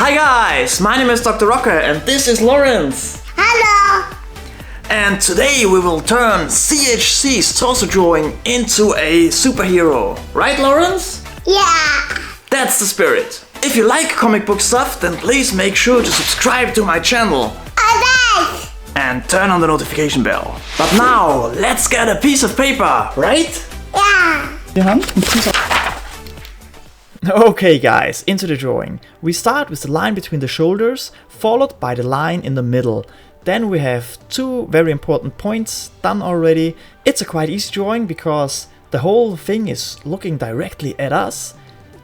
Hi guys, my name is Dr. Rocker and this is Lorenz. Hello. And today we will turn ZHC's torso drawing into a superhero. Right, Lorenz? Yeah. That's the spirit. If you like comic book stuff, then please make sure to subscribe to my channel. Alright. And turn on the notification bell. But now, let's get a piece of paper, right? Yeah. Okay guys, into the drawing. We start with the line between the shoulders, followed by the line in the middle. Then we have two very important points done already. It's a quite easy drawing because the whole thing is looking directly at us.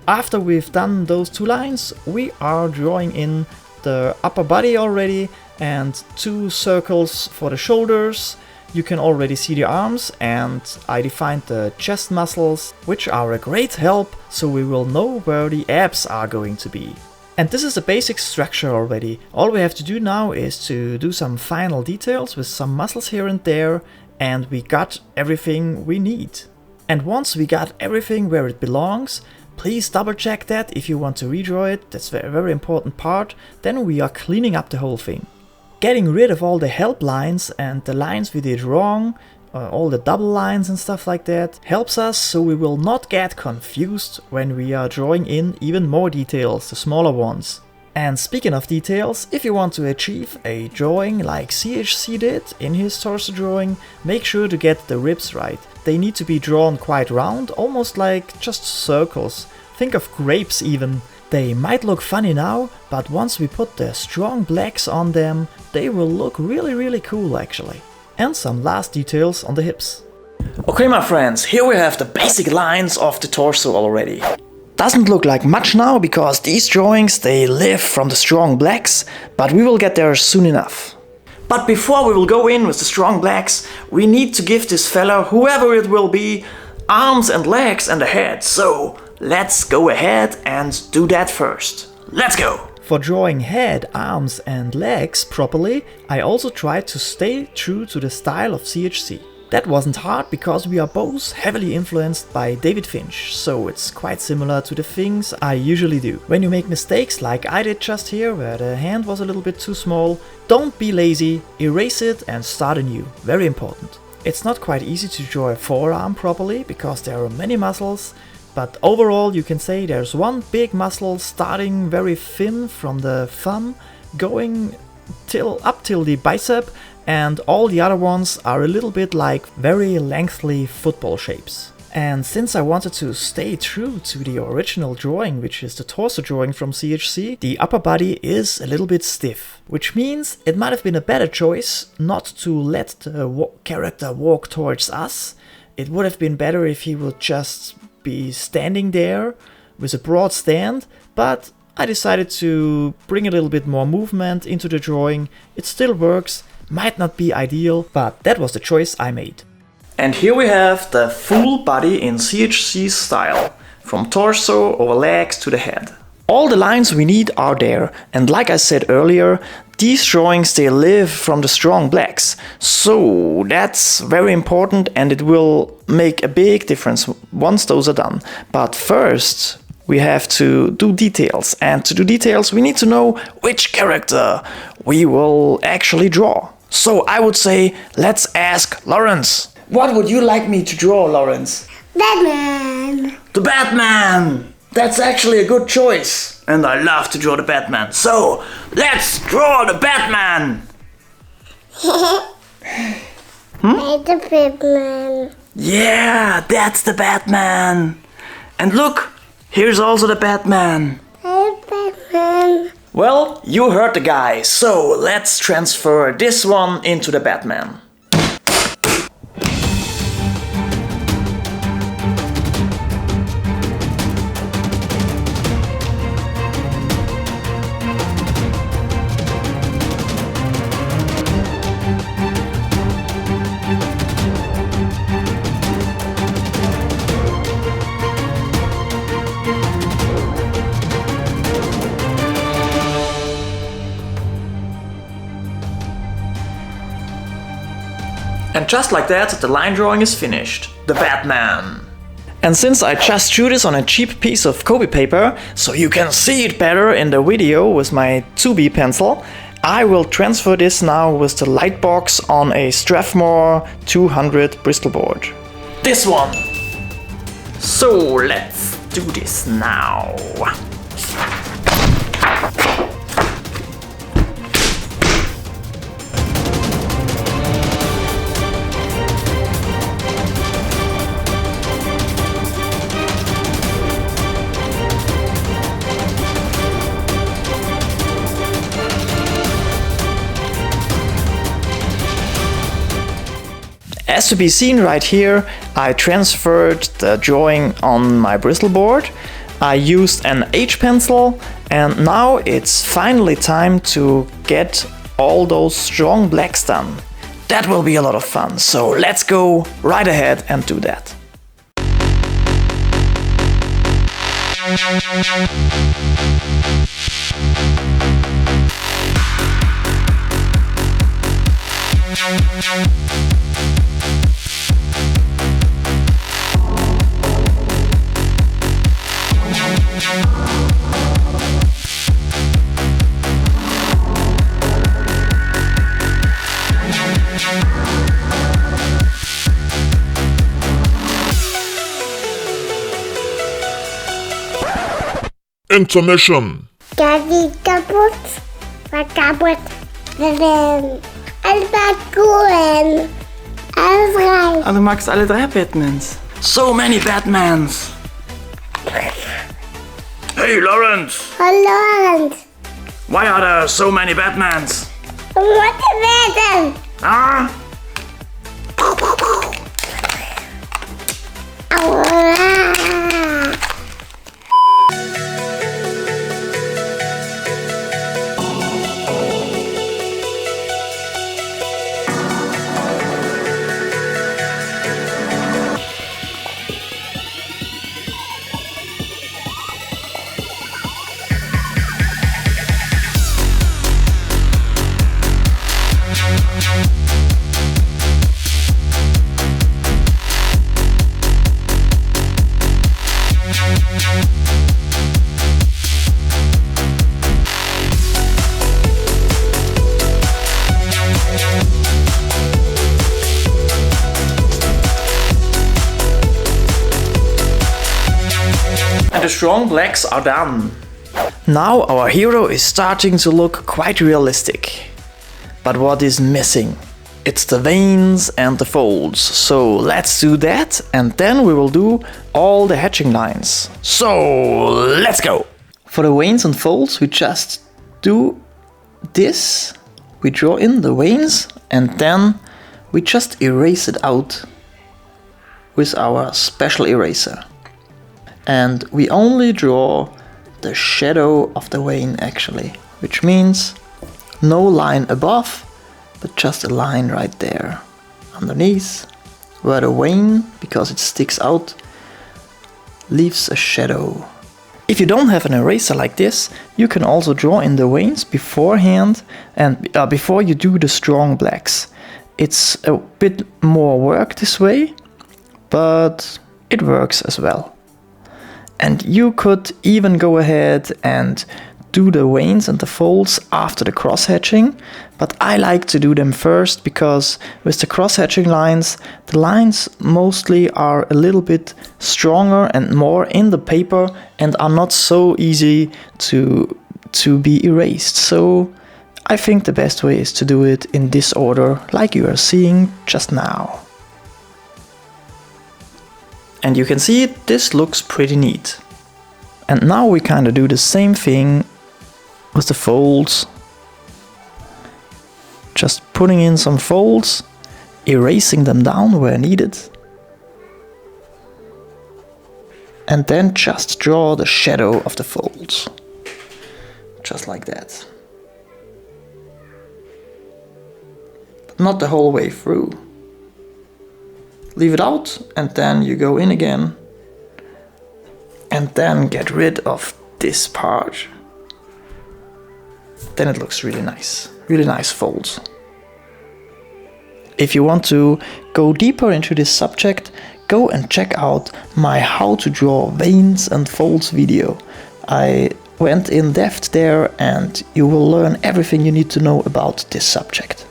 After we've done those two lines, we are drawing in the upper body already and two circles for the shoulders. You can already see the arms, and I defined the chest muscles, which are a great help, so we will know where the abs are going to be. And this is the basic structure already. All we have to do now is to do some final details with some muscles here and there, and we got everything we need. And once we got everything where it belongs, please double check that if you want to redraw it. That's a very important part. Then we are cleaning up the whole thing. Getting rid of all the help lines and the lines we did wrong, all the double lines and stuff like that, helps us so we will not get confused when we are drawing in even more details, the smaller ones. And speaking of details, if you want to achieve a drawing like ZHC did in his torso drawing, make sure to get the ribs right. They need to be drawn quite round, almost like just circles. Think of grapes even. They might look funny now, but once we put the strong blacks on them, they will look really cool actually. And some last details on the hips. Okay my friends, here we have the basic lines of the torso already. Doesn't look like much now because these drawings they live from the strong blacks, but we will get there soon enough. But before we will go in with the strong blacks, we need to give this fella, whoever it will be, arms and legs and a head, so let's go ahead and do that first. Let's go! For drawing head, arms and legs properly, I also tried to stay true to the style of ZHC. That wasn't hard because we are both heavily influenced by David Finch, so it's quite similar to the things I usually do. When you make mistakes like I did just here, where the hand was a little bit too small, don't be lazy, erase it and start anew. Very important. It's not quite easy to draw a forearm properly because there are many muscles, but overall you can say there's one big muscle starting very thin from the thumb, going up till the bicep, and all the other ones are a little bit like very lengthy football shapes. And since I wanted to stay true to the original drawing, which is the torso drawing from ZHC, the upper body is a little bit stiff, which means it might have been a better choice not to let the character walk towards us. It would have been better if he would just be standing there with a broad stand, but I decided to bring a little bit more movement into the drawing. It still works, might not be ideal, but that was the choice I made. And here we have the full body in ZHC's style, from torso over legs to the head. All the lines we need are there, and like I said earlier, these drawings they live from the strong blacks, so that's very important and it will make a big difference once those are done. But first we have to do details, and to do details we need to know which character we will actually draw. So I would say let's ask Lorenz. What would you like me to draw, Lorenz? Batman. The Batman! That's actually a good choice. And I love to draw the Batman. So, let's draw the Batman! The Batman. Yeah, that's the Batman! And look, here's also the Batman. Hey, Batman. Well, you heard the guy, so let's transfer this one into the Batman. And just like that, the line drawing is finished. The Batman. And since I just drew this on a cheap piece of Copic paper, so you can see it better in the video with my 2B pencil, I will transfer this now with the light box on a Strathmore 200 Bristol board. This one! So let's do this now. As to be seen right here, I transferred the drawing on my Bristol board. I used an H pencil, and now it's finally time to get all those strong blacks done. That will be a lot of fun, so let's go right ahead and do that. Intermission. Daddy kaputt. War kaputt. Alles war gut. Alles rein. Ah, du magst alle drei Batmans. So many Batmans! Hey Lorenz! Lorenz. Why are there so many Batmans? What werden? Ah? Aua. And the strong blacks are done. Now our hero is starting to look quite realistic. But what is missing? It's the veins and the folds. So let's do that, and then we will do all the hatching lines. So let's go! For the veins and folds we just do this. We draw in the veins and then we just erase it out with our special eraser. And we only draw the shadow of the vein actually, which means no line above, but just a line right there underneath, where the vein, because it sticks out, leaves a shadow. If you don't have an eraser like this, you can also draw in the veins beforehand and before you do the strong blacks. It's a bit more work this way, but it works as well. And you could even go ahead and do the veins and the folds after the cross-hatching, but I like to do them first because with the cross-hatching lines, the lines mostly are a little bit stronger and more in the paper and are not so easy to be erased. So I think the best way is to do it in this order, like you are seeing just now. And you can see this looks pretty neat. And now we kind of do the same thing with the folds. Just putting in some folds, erasing them down where needed. And then just draw the shadow of the folds. Just like that. But not the whole way through. Leave it out and then you go in again and then get rid of this part. Then it looks really nice folds. If you want to go deeper into this subject, go and check out my how to draw veins and folds video. I went in depth there and you will learn everything you need to know about this subject.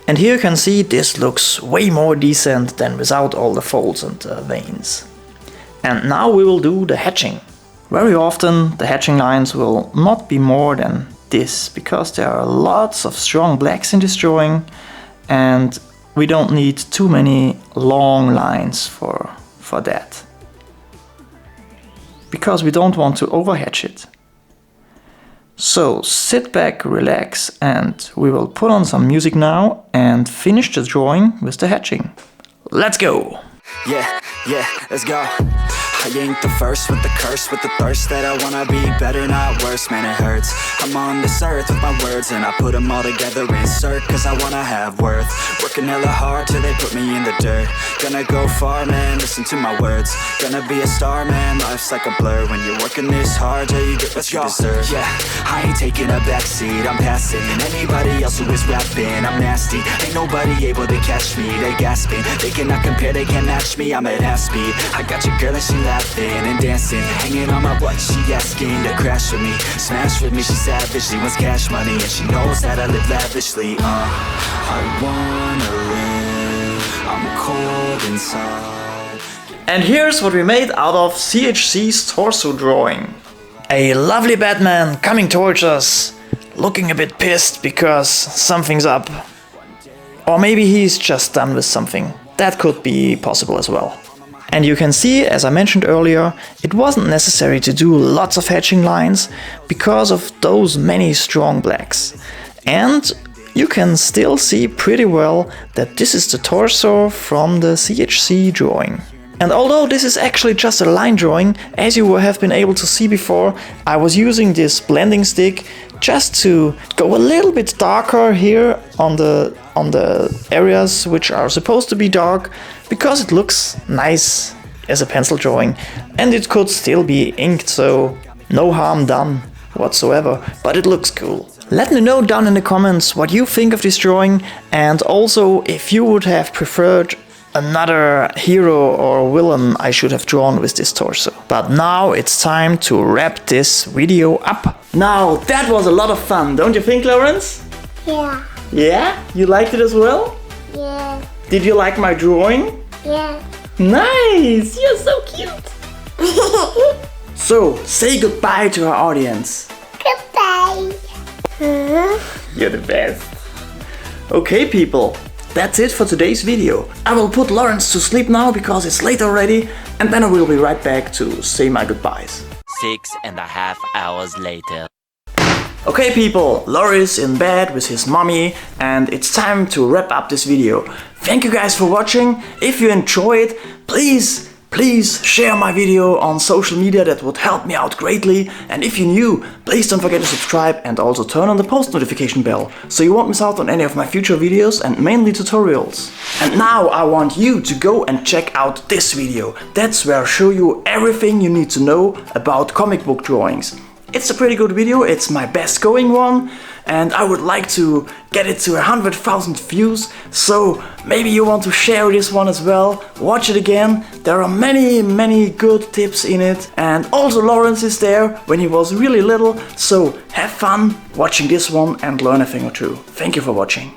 And here you can see this looks way more decent than without all the folds and veins. And now we will do the hatching. Very often the hatching lines will not be more than this, because there are lots of strong blacks in this drawing and we don't need too many long lines for that. Because we don't want to overhatch it. So sit back, relax, and we will put on some music now and finish the drawing with the hatching. Let's go! Yeah, let's go. I ain't the first with the curse, with the thirst that I wanna be better, not worse, man it hurts. I'm on this earth with my words and I put them all together, insert, cause I wanna have worth. Working hella hard till they put me in the dirt. Gonna go far, man, listen to my words. Gonna be a star, man, life's like a blur. When you're working this hard, yeah, you get what you deserve. Yeah, I ain't taking a backseat, I'm passing anybody else who is rapping, I'm nasty. Ain't nobody able to catch me, they gasping. They cannot compare, they can't match me, I'm at half speed. I got your girl and she laughing and dancing, hanging on my butt, she asking to crash with me, smash with me, she savage, she wants cash money and she knows that I live lavishly. I wanna live, I'm cold inside. And here's what we made out of ZHC's torso drawing. A lovely Batman coming towards us, looking a bit pissed because something's up. Or maybe he's just done with something. That could be possible as well. And you can see, as I mentioned earlier, it wasn't necessary to do lots of hatching lines because of those many strong blacks. And you can still see pretty well that this is the torso from the ZHC drawing. And although this is actually just a line drawing, as you have been able to see before, I was using this blending stick just to go a little bit darker here on the areas which are supposed to be dark, because it looks nice as a pencil drawing and it could still be inked, so no harm done whatsoever, but it looks cool. Let me know down in the comments what you think of this drawing, and also if you would have preferred another hero or villain I should have drawn with this torso. But now it's time to wrap this video up. Now, that was a lot of fun, don't you think, Lorenz? Yeah. Yeah? You liked it as well? Yeah. Did you like my drawing? Yeah. Nice! You're so cute! So, say goodbye to our audience. Goodbye. You're the best. Okay, people. That's it for today's video. I will put Lorenz to sleep now because it's late already, and then I will be right back to say my goodbyes. 6.5 hours later. Okay people, Laurie is in bed with his mommy and it's time to wrap up this video. Thank you guys for watching. If you enjoyed, please share my video on social media, that would help me out greatly. And if you're new, please don't forget to subscribe and also turn on the post notification bell, so you won't miss out on any of my future videos and mainly tutorials. And now I want you to go and check out this video. That's where I show you everything you need to know about comic book drawings. It's a pretty good video, it's my best going one, and I would like to get it to 100,000 views, so maybe you want to share this one as well, watch it again. There are many good tips in it, and also Lorenz is there when he was really little, so have fun watching this one and learn a thing or two. Thank you for watching.